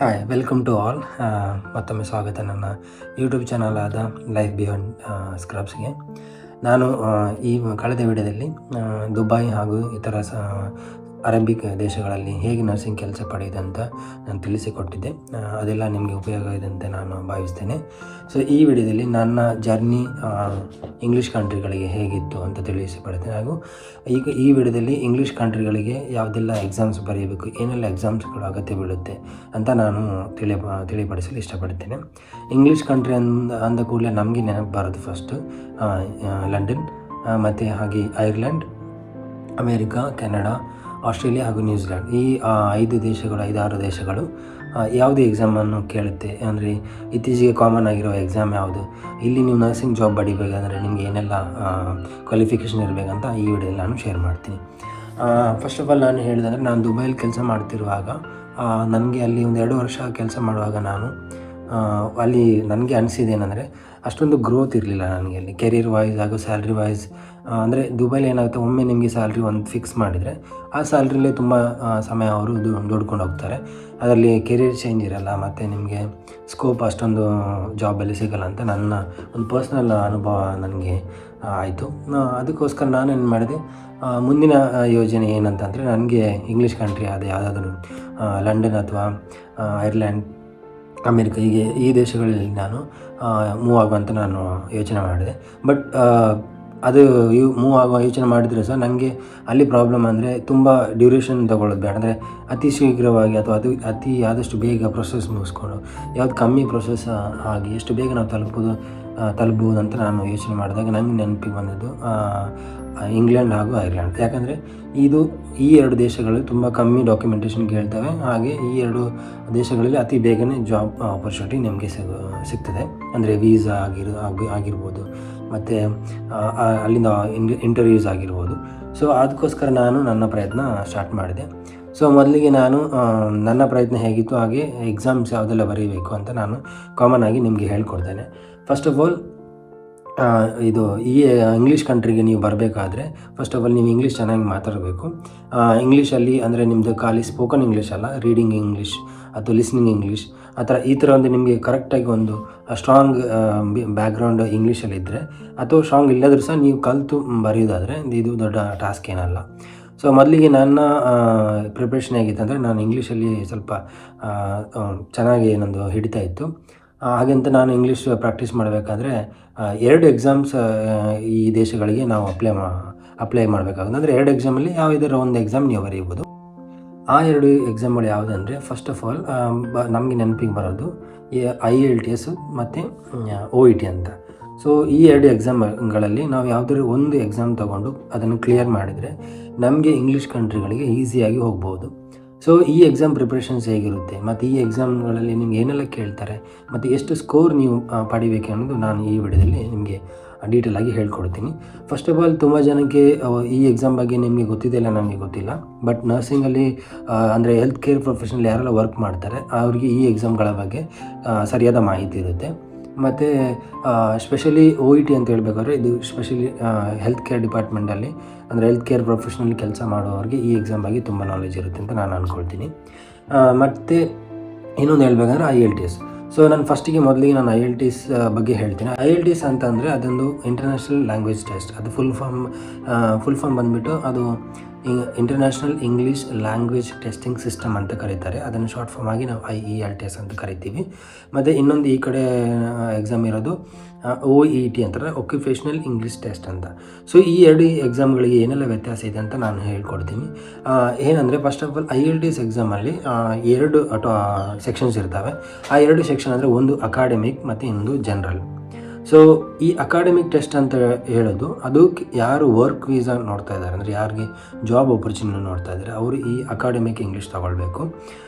Hi, welcome to all. ಮತ್ತೊಮ್ಮೆ ಸ್ವಾಗತ ನನ್ನ ಯೂಟ್ಯೂಬ್ ಚಾನಲ್ ಆದ ಲೈಫ್ ಬಿಯಾಂಡ್ ಸ್ಕ್ರಬ್ಸ್ಗೆ. ನಾನು ಈ ಕಳೆದ ವಿಡಿಯೋದಲ್ಲಿ ದುಬೈ ಹಾಗೂ ಇತರ ಅರೇಬಿಕ್ ದೇಶಗಳಲ್ಲಿ ಹೇಗೆ ನರ್ಸಿಂಗ್ ಕೆಲಸ ಪಡೆಯುವುದು ಅಂತ ನಾನು ತಿಳಿಸಿಕೊಟ್ಟಿದ್ದೆ. ಅದೆಲ್ಲ ನಿಮಗೆ ಉಪಯೋಗ ಇದೆ ಅಂತ ನಾನು ಭಾವಿಸ್ತೇನೆ. ಸೊ ಈ ವಿಡಿಯೋದಲ್ಲಿ ನನ್ನ ಜರ್ನಿ ಇಂಗ್ಲೀಷ್ ಕಂಟ್ರಿಗಳಿಗೆ ಹೇಗಿತ್ತು ಅಂತ ತಿಳಿಸಿಕೊಡ್ತೇನೆ. ಹಾಗೂ ಈಗ ಈ ವಿಡಿಯೋದಲ್ಲಿ ಇಂಗ್ಲೀಷ್ ಕಂಟ್ರಿಗಳಿಗೆ ಯಾವುದೆಲ್ಲ ಎಕ್ಸಾಮ್ಸ್ ಬರೆಯಬೇಕು, ಏನೆಲ್ಲ ಎಕ್ಸಾಮ್ಸ್ಗಳು ಅಗತ್ಯ ಬೀಳುತ್ತೆ ಅಂತ ನಾನು ತಿಳಿಪಡಿಸಲು ಇಷ್ಟಪಡ್ತೇನೆ. ಇಂಗ್ಲೀಷ್ ಕಂಟ್ರಿ ಅಂದ ಕೂಡಲೇ ನಮಗೆ ನೆನಪು ಬರೋದು ಫಸ್ಟು ಲಂಡನ್, ಮತ್ತು ಹಾಗೆ ಐರ್ಲೆಂಡ್, ಅಮೇರಿಕಾ, ಕೆನಡಾ, ಆಸ್ಟ್ರೇಲಿಯಾ ಹಾಗೂ ನ್ಯೂಜಿಲ್ಯಾಂಡ್. ಈ 5-6 ದೇಶಗಳು ಯಾವುದೇ ಎಕ್ಸಾಮನ್ನು ಕೇಳುತ್ತೆ. ಅಂದರೆ ಇತ್ತೀಚೆಗೆ ಕಾಮನ್ ಆಗಿರೋ ಎಕ್ಸಾಮ್ ಯಾವುದು, ಇಲ್ಲಿ ನೀವು ನರ್ಸಿಂಗ್ ಜಾಬ್ ಪಡಿಬೇಕಂದ್ರೆ ನಿಮಗೆ ಏನೆಲ್ಲ ಕ್ವಾಲಿಫಿಕೇಷನ್ ಇರಬೇಕಂತ ಈ ವಿಡಿಯೋದಲ್ಲಿ ನಾನು ಶೇರ್ ಮಾಡ್ತೀನಿ. ಫಸ್ಟ್ ಆಫ್ ಆಲ್ ನಾನು ಹೇಳಿದಂದರೆ, ನಾನು ದುಬೈಲಿ ಕೆಲಸ ಮಾಡ್ತಿರುವಾಗ ನನಗೆ ಅಲ್ಲಿ 2 ವರ್ಷ ಕೆಲಸ ಮಾಡುವಾಗ ಅಲ್ಲಿ ನನಗೆ ಅನಿಸಿದ್ದೇನೆಂದರೆ ಅಷ್ಟೊಂದು ಗ್ರೋತ್ ಇರಲಿಲ್ಲ ನನಗೆ ಅಲ್ಲಿ, ಕೆರಿಯರ್ ವೈಸ್ ಹಾಗೂ ಸ್ಯಾಲ್ರಿ ವೈಸ್. ಅಂದರೆ ದುಬೈಲಿ ಏನಾಗುತ್ತೆ, ಒಮ್ಮೆ ನಿಮಗೆ ಸ್ಯಾಲ್ರಿ ಒಂದು ಫಿಕ್ಸ್ ಮಾಡಿದರೆ ಆ ಸ್ಯಾಲ್ರಿಲೇ ತುಂಬ ಸಮಯ ಅವರು ದುಡ್ಕೊಂಡು ಹೋಗ್ತಾರೆ. ಅದರಲ್ಲಿ ಕೆರಿಯರ್ ಚೇಂಜ್ ಇರಲ್ಲ, ಮತ್ತು ನಿಮಗೆ ಸ್ಕೋಪ್ ಅಷ್ಟೊಂದು ಜಾಬಲ್ಲಿ ಸಿಗೋಲ್ಲ ಅಂತ ನನ್ನ ಒಂದು ಪರ್ಸ್ನಲ್ ಅನುಭವ ನನಗೆ ಆಯಿತು. ಅದಕ್ಕೋಸ್ಕರ ನಾನೇನು ಮಾಡಿದೆ, ಮುಂದಿನ ಯೋಜನೆ ಏನಂತಂದರೆ, ನನಗೆ ಇಂಗ್ಲೀಷ್ ಕಂಟ್ರಿ ಅದು ಯಾವುದಾದ್ರೂ ಲಂಡನ್ ಅಥವಾ ಐರ್ಲ್ಯಾಂಡ್, ಅಮೇರಿಕಾ, ಹೀಗೆ ಈ ದೇಶಗಳಲ್ಲಿ ನಾನು ಮೂವ್ ಆಗುವಂತ ನಾನು ಯೋಚನೆ ಮಾಡಿದೆ. ಬಟ್ ಅದು ಮೂವ್ ಆಗುವ ಯೋಚನೆ ಮಾಡಿದರೆ ಸಹ ನನಗೆ ಅಲ್ಲಿ ಪ್ರಾಬ್ಲಮ್ ಅಂದರೆ ತುಂಬ ಡ್ಯೂರೇಷನ್ ತೊಗೊಳ್ಳೋದು ಬೇಡ. ಅಂದರೆ ಅತಿ ಶೀಘ್ರವಾಗಿ ಅಥವಾ ಅತಿ ಆದಷ್ಟು ಬೇಗ ಪ್ರೊಸೆಸ್ ಮುಗಿಸ್ಕೊಂಡು, ಯಾವುದು ಕಮ್ಮಿ ಪ್ರೊಸೆಸ್ ಆಗಿ ಎಷ್ಟು ಬೇಗ ನಾವು ತಲುಪಬಹುದು ಅಂತ ನಾನು ಯೋಚನೆ ಮಾಡಿದಾಗ ನನಗೆ ನೆನಪಿಗೆ ಬಂದಿದ್ದು ಇಂಗ್ಲೆಂಡ್ ಹಾಗೂ ಐರ್ಲ್ಯಾಂಡ್. ಯಾಕಂದರೆ ಈ 2 ದೇಶಗಳು ತುಂಬ ಕಮ್ಮಿ ಡಾಕ್ಯುಮೆಂಟೇಷನ್ ಕೇಳ್ತವೆ. ಹಾಗೆ ಈ 2 ದೇಶಗಳಲ್ಲಿ ಅತಿ ಬೇಗನೆ ಜಾಬ್ ಆಪರ್ಚುನಿಟಿ ನಿಮಗೆ ಸಿಗ್ತದೆ. ಅಂದರೆ ವೀಸಾ ಆಗಿರ್ಬೋದು, ಮತ್ತು ಅಲ್ಲಿಂದ ಇಂಟರ್ವ್ಯೂಸ್ ಆಗಿರ್ಬೋದು. ಸೊ ಅದಕ್ಕೋಸ್ಕರ ನಾನು ನನ್ನ ಪ್ರಯತ್ನ ಸ್ಟಾರ್ಟ್ ಮಾಡಿದೆ. ಸೊ ಮೊದಲಿಗೆ ನಾನು ನನ್ನ ಪ್ರಯತ್ನ ಹೇಗಿತ್ತು, ಹಾಗೆ ಎಕ್ಸಾಮ್ಸ್ ಯಾವುದೆಲ್ಲ ಬರೀಬೇಕು ಅಂತ ನಾನು ಕಾಮನ್ ಆಗಿ ನಿಮಗೆ ಹೇಳ್ಕೊಡ್ತೇನೆ. ಫಸ್ಟ್ ಆಫ್ ಆಲ್, ಈ ಇಂಗ್ಲೀಷ್ ಕಂಟ್ರಿಗೆ ನೀವು ಬರಬೇಕಾದ್ರೆ ಫಸ್ಟ್ ಆಫ್ ಆಲ್ ನೀವು ಇಂಗ್ಲೀಷ್ ಚೆನ್ನಾಗಿ ಮಾತಾಡಬೇಕು. ಇಂಗ್ಲೀಷಲ್ಲಿ ಅಂದರೆ ನಿಮ್ಮದು ಖಾಲಿ ಸ್ಪೋಕನ್ ಇಂಗ್ಲೀಷ್ ಅಲ್ಲ, ರೀಡಿಂಗ್ ಇಂಗ್ಲೀಷ್ ಅಥವಾ ಲಿಸ್ನಿಂಗ್ ಇಂಗ್ಲೀಷ್ ಈ ಥರ ಒಂದು ನಿಮಗೆ ಕರೆಕ್ಟಾಗಿ ಒಂದು ಸ್ಟ್ರಾಂಗ್ ಬ್ಯಾಕ್ಗ್ರೌಂಡ್ ಇಂಗ್ಲೀಷಲ್ಲಿ ಇದ್ದರೆ, ಅಥವಾ ಸ್ಟ್ರಾಂಗ್ ಇಲ್ಲದರೂ ಸಹ ನೀವು ಕಲಿತು ಬರೆಯೋದಾದರೆ ಇದು ದೊಡ್ಡ ಟಾಸ್ಕ್ ಏನಲ್ಲ. ಸೊ ಮೊದಲಿಗೆ ನನ್ನ ಪ್ರಿಪ್ರೇಷನ್ ಹೇಗಿತ್ತು ಅಂದರೆ, ನಾನು ಇಂಗ್ಲೀಷಲ್ಲಿ ಸ್ವಲ್ಪ ಚೆನ್ನಾಗಿ ನಂದು ಹಿಡಿತಾ ಇತ್ತು. ಹಾಗಂತ ನಾನು ಇಂಗ್ಲೀಷ್ ಪ್ರಾಕ್ಟೀಸ್ ಮಾಡಬೇಕಾದ್ರೆ 2 ಎಕ್ಸಾಮ್ಸ್ ಈ ದೇಶಗಳಿಗೆ ನಾವು ಅಪ್ಲೈ ಮಾಡಬೇಕಾಗುತ್ತೆ. ಅಂದರೆ 2 ಎಕ್ಸಾಮಲ್ಲಿ ಯಾವುದಾದ್ರು ಒಂದು ಎಕ್ಸಾಮ್ ನೀವು ಬರೀಬೋದು. ಆ 2 ಎಕ್ಸಾಮ್ಗಳು ಯಾವುದಂದರೆ, ಫಸ್ಟ್ ಆಫ್ ಆಲ್ ನಮಗೆ ನೆನಪಿಗೆ ಬರೋದು IELTS ಮತ್ತು OET ಅಂತ. ಸೊ ಈ 2 ಎಕ್ಸಾಮ್ಗಳಲ್ಲಿ ನಾವು ಯಾವುದಾದ್ರು ಒಂದು ಎಕ್ಸಾಮ್ ತೊಗೊಂಡು ಅದನ್ನು ಕ್ಲಿಯರ್ ಮಾಡಿದರೆ ನಮಗೆ ಇಂಗ್ಲೀಷ್ ಕಂಟ್ರಿಗಳಿಗೆ ಈಸಿಯಾಗಿ ಹೋಗ್ಬೋದು. ಸೊ ಈ ಎಕ್ಸಾಮ್ ಪ್ರಿಪ್ರೇಷನ್ಸ್ ಹೇಗಿರುತ್ತೆ, ಮತ್ತು ಈ ಎಕ್ಸಾಮ್ಗಳಲ್ಲಿ ನಿಮ್ಗೆ ಏನೆಲ್ಲ ಕೇಳ್ತಾರೆ, ಮತ್ತು ಎಷ್ಟು ಸ್ಕೋರ್ ನೀವು ಪಡಿಬೇಕು ಅನ್ನೋದು ನಾನು ಈ ವಿಡಿಯೋದಲ್ಲಿ ನಿಮಗೆ ಡೀಟೇಲಾಗಿ ಹೇಳ್ಕೊಡ್ತೀನಿ. ಫಸ್ಟ್ ಆಫ್ ಆಲ್, ತುಂಬ ಜನಕ್ಕೆ ಈ ಎಕ್ಸಾಮ್ ಬಗ್ಗೆ ನಿಮಗೆ ಗೊತ್ತಿದೆ ಇಲ್ಲ, ನನಗೆ ಗೊತ್ತಿಲ್ಲ. ಬಟ್ ನರ್ಸಿಂಗಲ್ಲಿ ಅಂದರೆ ಹೆಲ್ತ್ ಕೇರ್ ಪ್ರೊಫೆಷನಲ್ಲಿ ಯಾರೆಲ್ಲ ವರ್ಕ್ ಮಾಡ್ತಾರೆ ಅವ್ರಿಗೆ ಈ ಎಕ್ಸಾಮ್ಗಳ ಬಗ್ಗೆ ಸರಿಯಾದ ಮಾಹಿತಿ ಇರುತ್ತೆ. ಮತ್ತು ಸ್ಪೆಷಲಿ OET ಅಂತ ಹೇಳಬೇಕಾದ್ರೆ, ಇದು ಸ್ಪೆಷಲಿ ಹೆಲ್ತ್ ಕೇರ್ ಡಿಪಾರ್ಟ್ಮೆಂಟಲ್ಲಿ ಅಂದರೆ ಹೆಲ್ತ್ ಕೇರ್ ಪ್ರೊಫೆಷನಲ್ಲಿ ಕೆಲಸ ಮಾಡುವವರಿಗೆ ಈ ಎಕ್ಸಾಮ್ ಬಗ್ಗೆ ತುಂಬ ನಾಲೆಜ್ ಇರುತ್ತೆ ಅಂತ ನಾನು ಅಂದ್ಕೊಳ್ತೀನಿ. ಮತ್ತು ಇನ್ನೊಂದು ಹೇಳ್ಬೇಕಂದ್ರೆ IELTS. ಸೊ ನಾನು ಮೊದಲಿಗೆ ನಾನು IELTS ಬಗ್ಗೆ ಹೇಳ್ತೀನಿ. IELTS ಅಂತಂದರೆ ಅದೊಂದು ಇಂಟರ್ನ್ಯಾಷನಲ್ ಲ್ಯಾಂಗ್ವೇಜ್ ಟೆಸ್ಟ್. ಅದು ಫುಲ್ ಫಾರ್ಮ್ ಬಂದುಬಿಟ್ಟು ಅದು international English language testing system ಅಂತ ಕರೀತಾರೆ. ಅದನ್ನು ಶಾರ್ಟ್ ಫಾರ್ಮ್ ಆಗಿ ನಾವು IELTS ಅಂತ ಕರಿತೀವಿ. ಮತ್ತು ಇನ್ನೊಂದು ಈ ಕಡೆ ಎಕ್ಸಾಮ್ ಇರೋದು OET ಅಂತಾರೆ, ಒಕ್ಯುಪೇಷನಲ್ ಇಂಗ್ಲೀಷ್ ಟೆಸ್ಟ್ ಅಂತ. ಸೊ ಈ 2 ಎಕ್ಸಾಮ್ಗಳಿಗೆ ಏನೆಲ್ಲ ವ್ಯತ್ಯಾಸ ಇದೆ ಅಂತ ನಾನು ಹೇಳ್ಕೊಡ್ತೀನಿ. ಏನಂದರೆ, ಫಸ್ಟ್ ಆಫ್ ಆಲ್ IELTS ಎಕ್ಸಾಮಲ್ಲಿ 2 ಸೆಕ್ಷನ್ಸ್ ಇರ್ತವೆ. ಆ 2 ಸೆಕ್ಷನ್ ಅಂದರೆ, ಒಂದು ಅಕಾಡೆಮಿಕ್ ಮತ್ತು ಇನ್ನೊಂದು ಜನರಲ್. ಸೊ ಈ ಅಕಾಡೆಮಿಕ್ ಟೆಸ್ಟ್ ಅಂತ ಹೇಳೋದು, ಅದು ಯಾರು ವರ್ಕ್ ವೀಸಾ ನೋಡ್ತಾ ಇದ್ದಾರೆ, ಅಂದರೆ ಯಾರಿಗೆ ಜಾಬ್ ಆಪರ್ಚುನಿಟಿ ನೋಡ್ತಾ ಇದ್ದಾರೆ, ಅವರು ಈ ಅಕಾಡೆಮಿಕ್ ಇಂಗ್ಲೀಷ್ ತೊಗೊಳ್ಬೇಕು.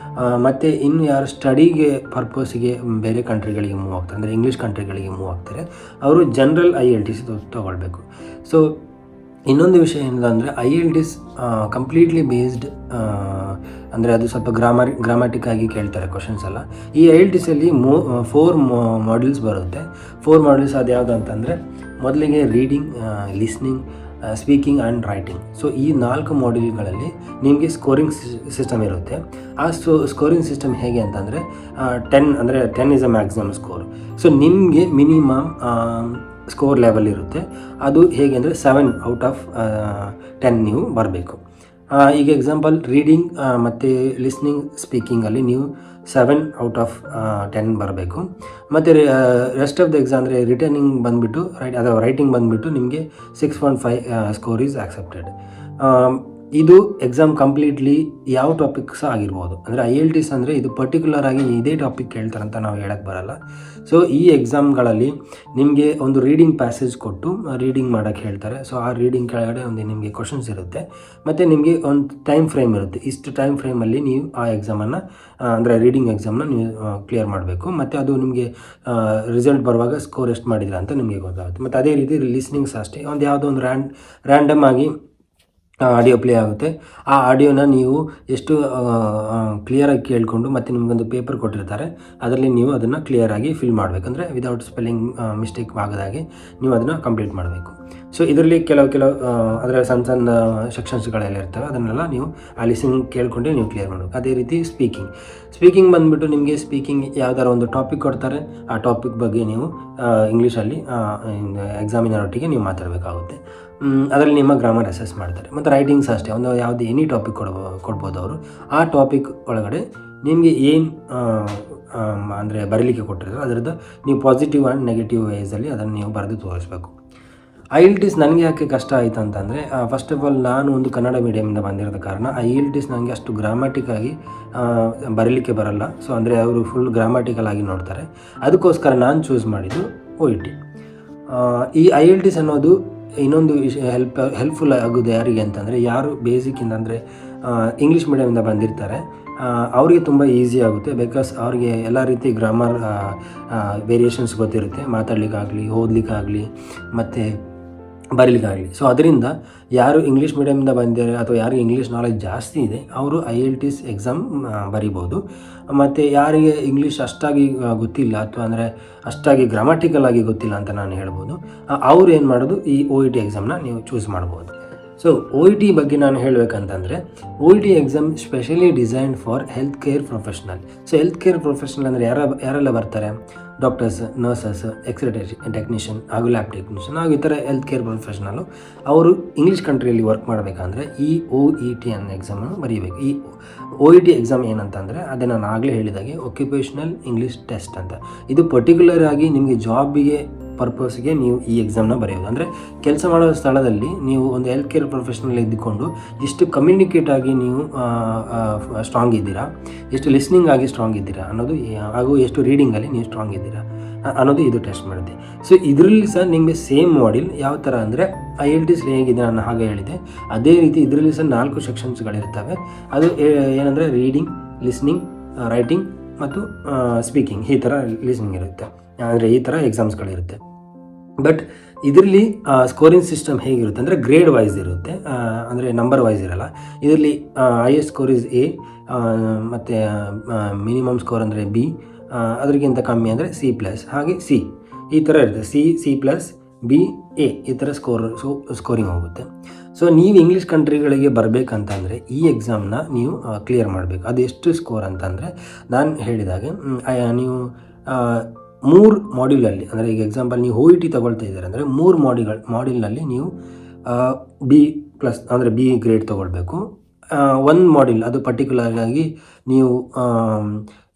ಮತ್ತು ಇನ್ನು ಯಾರು ಸ್ಟಡಿಗೆ ಪರ್ಪಸ್ಸಿಗೆ ಬೇರೆ ಕಂಟ್ರಿಗಳಿಗೆ ಮೂವ್ ಆಗ್ತಾರೆ, ಅಂದರೆ ಇಂಗ್ಲೀಷ್ ಕಂಟ್ರಿಗಳಿಗೆ ಮೂವ್ ಆಗ್ತಾರೆ, ಅವರು ಜನರಲ್ IELTS ತೊಗೊಳ್ಬೇಕು. ಸೊ ಇನ್ನೊಂದು ವಿಷಯ ಏನಂದರೆ, IELTS ಕಂಪ್ಲೀಟ್ಲಿ ಬೇಸ್ಡ್, ಅಂದರೆ ಅದು ಸ್ವಲ್ಪ ಗ್ರಾಮ್ಯಾಟಿಕ್ ಆಗಿ ಕೇಳ್ತಾರೆ ಕ್ವಶನ್ಸ್ ಎಲ್ಲ. ಈ IELTSಲ್ಲಿ 4 ಮಾಡ್ಯೂಲ್ಸ್ ಬರುತ್ತೆ. 4 ಮಾಡ್ಯೂಲ್ಸ್ ಅದು ಯಾವುದು ಅಂತಂದರೆ, ಮೊದಲಿಗೆ reading, listening, speaking and writing. So ಈ 4 ಮಾಡ್ಯೂಲ್ಗಳಲ್ಲಿ ನಿಮಗೆ ಸ್ಕೋರಿಂಗ್ ಸಿಸ್ಟಮ್ ಇರುತ್ತೆ. ಆ ಸ್ಕೋರಿಂಗ್ ಸಿಸ್ಟಮ್ ಹೇಗೆ ಅಂತಂದರೆ 10 is a maximum score. So ನಿಮಗೆ ಮಿನಿಮಮ್ ಸ್ಕೋರ್ ಲೆವೆಲ್ ಇರುತ್ತೆ. ಅದು ಹೇಗೆ ಅಂದರೆ 7 ಔಟ್ ಆಫ್ 10 ನೀವು ಬರಬೇಕು. ಈಗ ಎಕ್ಸಾಂಪಲ್ ರೀಡಿಂಗ್ ಮತ್ತು ಲಿಸ್ನಿಂಗ್ ಸ್ಪೀಕಿಂಗಲ್ಲಿ ನೀವು 7 ಔಟ್ ಆಫ್ 10 ಬರಬೇಕು. ಮತ್ತು ರೆಸ್ಟ್ ಆಫ್ ದ ಎಕ್ಸಾಮ್ ಅಂದರೆ ರಿಟರ್ನಿಂಗ್ ಬಂದುಬಿಟ್ಟು ರೈಟಿಂಗ್ ಬಂದುಬಿಟ್ಟು ನಿಮಗೆ 6.5 ಸ್ಕೋರ್ ಈಸ್ ಆಕ್ಸೆಪ್ಟೆಡ್. ಇದು ಎಕ್ಸಾಮ್ ಕಂಪ್ಲೀಟ್ಲಿ ಯಾವ ಟಾಪಿಕ್ ಸಹ ಆಗಿರ್ಬೋದು. ಅಂದರೆ IELTS ಅಂದರೆ ಇದು ಪರ್ಟಿಕ್ಯುಲರ್ ಆಗಿ ಇದೇ ಟಾಪಿಕ್ ಕೇಳ್ತಾರಂತ ನಾವು ಹೇಳಕ್ಕೆ ಬರಲ್ಲ. ಸೊ ಈ ಎಕ್ಸಾಮ್ಗಳಲ್ಲಿ ನಿಮಗೆ ಒಂದು ರೀಡಿಂಗ್ ಪ್ಯಾಸೇಜ್ ಕೊಟ್ಟು ರೀಡಿಂಗ್ ಮಾಡೋಕ್ಕೆ ಹೇಳ್ತಾರೆ. ಸೊ ಆ ರೀಡಿಂಗ್ ಕೆಳಗಡೆ ನಿಮಗೆ ಕ್ವಶನ್ಸ್ ಇರುತ್ತೆ ಮತ್ತು ನಿಮಗೆ ಒಂದು ಟೈಮ್ ಫ್ರೇಮ್ ಇರುತ್ತೆ. ಇಷ್ಟು ಟೈಮ್ ಫ್ರೇಮಲ್ಲಿ ನೀವು ಆ ಎಕ್ಸಾಮನ್ನು ಅಂದರೆ ರೀಡಿಂಗ್ ಎಕ್ಸಾಮ್ನ ನೀವು ಕ್ಲಿಯರ್ ಮಾಡಬೇಕು. ಮತ್ತು ಅದು ನಿಮಗೆ ರಿಸಲ್ಟ್ ಬರುವಾಗ ಸ್ಕೋರ್ ಎಷ್ಟು ಮಾಡಿದ್ರ ಅಂತ ನಿಮಗೆ ಗೊತ್ತಾಗುತ್ತೆ. ಮತ್ತು ಅದೇ ರೀತಿ ಲಿಸ್ನಿಂಗ್ಸ್ ಅಷ್ಟೇ, ಯಾವುದೋ ಒಂದು ರ್ಯಾಂಡಮ್ ಆಗಿ ಆಡಿಯೋ ಪ್ಲೇ ಆಗುತ್ತೆ. ಆ ಆಡಿಯೋನ ನೀವು ಎಷ್ಟು ಕ್ಲಿಯರಾಗಿ ಕೇಳಿಕೊಂಡು ಮತ್ತು ನಿಮಗೊಂದು ಪೇಪರ್ ಕೊಟ್ಟಿರ್ತಾರೆ, ಅದರಲ್ಲಿ ನೀವು ಅದನ್ನು ಕ್ಲಿಯರಾಗಿ ಫಿಲ್ ಮಾಡಬೇಕು. ಅಂದರೆ ವಿದೌಟ್ ಸ್ಪೆಲ್ಲಿಂಗ್ ಮಿಸ್ಟೇಕ್ ಆಗದಾಗೆ ನೀವು ಅದನ್ನು ಕಂಪ್ಲೀಟ್ ಮಾಡಬೇಕು. ಸೊ ಇದರಲ್ಲಿ ಕೆಲವು ಅದರ ಸಣ್ಣ ಸೆಕ್ಷನ್ಸ್ಗಳೆಲ್ಲ ಇರ್ತವೆ, ಅದನ್ನೆಲ್ಲ ನೀವು ಆ ಲಿಸನಿಂಗ್ ಕೇಳಿಕೊಂಡೆ ನೀವು ಕ್ಲಿಯರ್ ಮಾಡಬೇಕು. ಅದೇ ರೀತಿ ಸ್ಪೀಕಿಂಗ್ ಬಂದುಬಿಟ್ಟು ನಿಮಗೆ ಸ್ಪೀಕಿಂಗ್ ಯಾವ್ದಾರ ಒಂದು ಟಾಪಿಕ್ ಕೊಡ್ತಾರೆ, ಆ ಟಾಪಿಕ್ ಬಗ್ಗೆ ನೀವು ಇಂಗ್ಲೀಷಲ್ಲಿ ಎಕ್ಸಾಮಿನರೊಟ್ಟಿಗೆ ನೀವು ಮಾತಾಡಬೇಕಾಗುತ್ತೆ. ಅದರಲ್ಲಿ ನಿಮ್ಮ ಗ್ರಾಮರ್ ಅಸೆಸ್ ಮಾಡ್ತಾರೆ. ಮತ್ತು ರೈಟಿಂಗ್ಸ್ ಅಷ್ಟೇ, ಒಂದು ಯಾವುದೇ ಎನಿ ಟಾಪಿಕ್ ಕೊಡ್ಬೋದು ಅವರು. ಆ ಟಾಪಿಕ್ ಒಳಗಡೆ ನಿಮಗೆ ಏನು ಅಂದರೆ ಬರೀಲಿಕ್ಕೆ ಕೊಟ್ಟಿರ್ತಾರೆ ಅದರದ್ದು ನೀವು ಪಾಸಿಟಿವ್ ಆ್ಯಂಡ್ ನೆಗೆಟಿವ್ ವೇಸಲ್ಲಿ ಅದನ್ನು ನೀವು ಬರೆದು ತೋರಿಸ್ಬೇಕು. IELTS ನನಗೆ ಯಾಕೆ ಕಷ್ಟ ಆಯಿತು ಅಂತಂದರೆ, ಫಸ್ಟ್ ಆಫ್ ಆಲ್ ನಾನು ಒಂದು ಕನ್ನಡ ಮೀಡಿಯಮಿಂದ ಬಂದಿರೋದ ಕಾರಣ IELTS ನನಗೆ ಅಷ್ಟು ಗ್ರಾಮ್ಯಾಟಿಕ್ಕಾಗಿ ಬರೀಲಿಕ್ಕೆ ಬರಲ್ಲ. ಸೊ ಅಂದರೆ ಅವರು ಫುಲ್ ಗ್ರಾಮ್ಯಾಟಿಕಲ್ ಆಗಿ ನೋಡ್ತಾರೆ. ಅದಕ್ಕೋಸ್ಕರ ನಾನು ಚೂಸ್ ಮಾಡಿದ್ದು OET. ಈ IELTS ಅನ್ನೋದು ಇನ್ನೊಂದು ಹೆಲ್ಪ್ಫುಲ್ ಆಗೋದು ಯಾರಿಗೆ ಅಂತಂದರೆ, ಯಾರು ಬೇಸಿಕ್ಕಿಂದ ಅಂದರೆ ಇಂಗ್ಲೀಷ್ ಮೀಡಿಯಮಿಂದ ಬಂದಿರ್ತಾರೆ ಅವರಿಗೆ ತುಂಬ ಈಸಿ ಆಗುತ್ತೆ. ಬಿಕಾಸ್ ಅವ್ರಿಗೆ ಎಲ್ಲ ರೀತಿ ಗ್ರಾಮರ್ ವೇರಿಯೇಷನ್ಸ್ ಗೊತ್ತಿರುತ್ತೆ, ಮಾತಾಡಲಿಕ್ಕಾಗಲಿ, ಓದಲಿಕ್ಕಾಗಲಿ ಮತ್ತು ಬರೀಲಿಕ್ಕಾಗಲಿ. ಸೊ ಅದರಿಂದ ಯಾರು ಇಂಗ್ಲೀಷ್ ಮೀಡಿಯಮಿಂದ ಬಂದಿದ್ದಾರೆ ಅಥವಾ ಯಾರಿಗೆ ಇಂಗ್ಲೀಷ್ ನಾಲೆಜ್ ಜಾಸ್ತಿ ಇದೆ ಅವರು IELTS ಎಕ್ಸಾಮ್ ಬರಿಬೋದು. ಮತ್ತು ಯಾರಿಗೆ ಇಂಗ್ಲೀಷ್ ಅಷ್ಟಾಗಿ ಗೊತ್ತಿಲ್ಲ ಅಥವಾ ಅಂದರೆ ಅಷ್ಟಾಗಿ ಗ್ರಾಮ್ಯಾಟಿಕಲ್ ಆಗಿ ಗೊತ್ತಿಲ್ಲ ಅಂತ ನಾನು ಹೇಳ್ಬೋದು, ಅವ್ರು ಏನು ಮಾಡೋದು, ಈ OET ಎಕ್ಸಾಮ್ನ ನೀವು ಚೂಸ್ ಮಾಡ್ಬೋದು. ಸೊ OET ಬಗ್ಗೆ ನಾನು ಹೇಳಬೇಕಂತಂದರೆ, OET exam specially designed for health care professional. So health care professional ಅಂದರೆ ಯಾರೆಲ್ಲ ಬರ್ತಾರೆ, ಡಾಕ್ಟರ್ಸ್, ನರ್ಸಸ್, ಎಕ್ಸ್ರೇ ಟೆಕ್ನಿಷಿಯನ್ ಹಾಗೂ ಲ್ಯಾಬ್ ಟೆಕ್ನಿಷಿಯನ್ ಹಾಗೂ ಈ ಥರ ಹೆಲ್ತ್ ಕೇರ್ ಪ್ರೊಫೆಷ್ನಲ್ಲು ಅವರು ಇಂಗ್ಲೀಷ್ ಕಂಟ್ರಿಯಲ್ಲಿ ವರ್ಕ್ ಮಾಡಬೇಕಂದ್ರೆ ಈ OET ಅನ್ನೋ ಎಕ್ಸಾಮನ್ನು ಬರೀಬೇಕು. ಈ OET ಎಕ್ಸಾಮ್ ಏನಂತಂದರೆ, ಅದೇ ನಾನು ಆಗಲೇ ಹೇಳಿದಾಗೆ ಒಕ್ಯುಪೇಷನಲ್ ಇಂಗ್ಲೀಷ್ ಟೆಸ್ಟ್ ಅಂತ. ಇದು ಪರ್ಟಿಕ್ಯುಲರ್ ಆಗಿ ನಿಮಗೆ ಜಾಬಿಗೆ ಪರ್ಪಸ್ಗೆ ನೀವು ಈ ಎಕ್ಸಾಮ್ನ ಬರೆಯೋದು. ಅಂದರೆ ಕೆಲಸ ಮಾಡೋ ಸ್ಥಳದಲ್ಲಿ ನೀವು ಒಂದು ಹೆಲ್ತ್ ಕೇರ್ ಪ್ರೊಫೆಷನಲ್ ಇದ್ದುಕೊಂಡು ಎಷ್ಟು ಕಮ್ಯುನಿಕೇಟ್ ಆಗಿ ನೀವು ಸ್ಟ್ರಾಂಗ್ ಇದ್ದೀರಾ, ಎಷ್ಟು ಲಿಸ್ನಿಂಗ್ ಆಗಿ ಸ್ಟ್ರಾಂಗ್ ಇದ್ದೀರಾ ಅನ್ನೋದು, ಹಾಗೂ ಎಷ್ಟು ರೀಡಿಂಗಲ್ಲಿ ನೀವು ಸ್ಟ್ರಾಂಗ್ ಇದ್ದೀರಾ ಅನ್ನೋದು ಇದು ಟೆಸ್ಟ್ ಮಾಡುತ್ತೆ. ಸೊ ಇದರಲ್ಲಿ ಸಹ ನಿಮಗೆ ಸೇಮ್ ಮಾಡೆಲ್ ಯಾವ ಥರ ಅಂದರೆ IELTS ಹೇಗಿದೆ ನಾನು ಹಾಗೆ ಹೇಳಿದೆ, ಅದೇ ರೀತಿ ಇದರಲ್ಲಿ ಸಹ 4 ಸೆಕ್ಷನ್ಸ್ಗಳಿರ್ತವೆ. ಅದು ಏನಂದರೆ ರೀಡಿಂಗ್, ಲಿಸ್ನಿಂಗ್, ರೈಟಿಂಗ್ ಮತ್ತು ಸ್ಪೀಕಿಂಗ್. ಈ ಥರ ಲಿಸ್ನಿಂಗ್ ಇರುತ್ತೆ, ಅಂದರೆ ಈ ಥರ ಎಕ್ಸಾಮ್ಸ್ಗಳಿರುತ್ತೆ. ಬಟ್ ಇದರಲ್ಲಿ ಸ್ಕೋರಿಂಗ್ ಸಿಸ್ಟಮ್ ಹೇಗಿರುತ್ತೆ ಅಂದರೆ ಗ್ರೇಡ್ ವೈಸ್ ಇರುತ್ತೆ, ಅಂದರೆ ನಂಬರ್ ವೈಸ್ ಇರಲ್ಲ. ಇದರಲ್ಲಿ ಹೈಯೆಸ್ಟ್ ಸ್ಕೋರ್ ಇಸ್ A, ಮತ್ತು ಮಿನಿಮಮ್ ಸ್ಕೋರ್ ಅಂದರೆ B, ಅದಕ್ಕಿಂತ ಕಮ್ಮಿ ಅಂದರೆ C+, ಹಾಗೆ C, ಈ ಥರ ಇರುತ್ತೆ. C+, B, A ಈ ಥರ ಸ್ಕೋರಿಂಗ್ ಹೋಗುತ್ತೆ. ಸೊ ನೀವು ಇಂಗ್ಲೀಷ್ ಕಂಟ್ರಿಗಳಿಗೆ ಬರಬೇಕಂತಂದರೆ ಈ ಎಕ್ಸಾಮ್ನ ನೀವು ಕ್ಲಿಯರ್ ಮಾಡಬೇಕು. ಅದು ಎಷ್ಟು ಸ್ಕೋರ್ ಅಂತಂದರೆ, ನಾನು ಹೇಳಿದಾಗೆ ನೀವು 3 ಮಾಡ್ಯೂಲಲ್ಲಿ, ಅಂದರೆ ಈಗ ಎಕ್ಸಾಂಪಲ್ ನೀವು OET ತೊಗೊಳ್ತಾ ಇದ್ದಾರೆ ಅಂದರೆ 3 ಮಾಡ್ಯೂಲ್ನಲ್ಲಿ ನೀವು B+ ಅಂದರೆ B ಗ್ರೇಡ್ ತೊಗೊಳ್ಬೇಕು. ಒಂದು ಮಾಡ್ಯೂಲ್ ಅದು ಪರ್ಟಿಕ್ಯುಲರ್ ಆಗಿ ನೀವು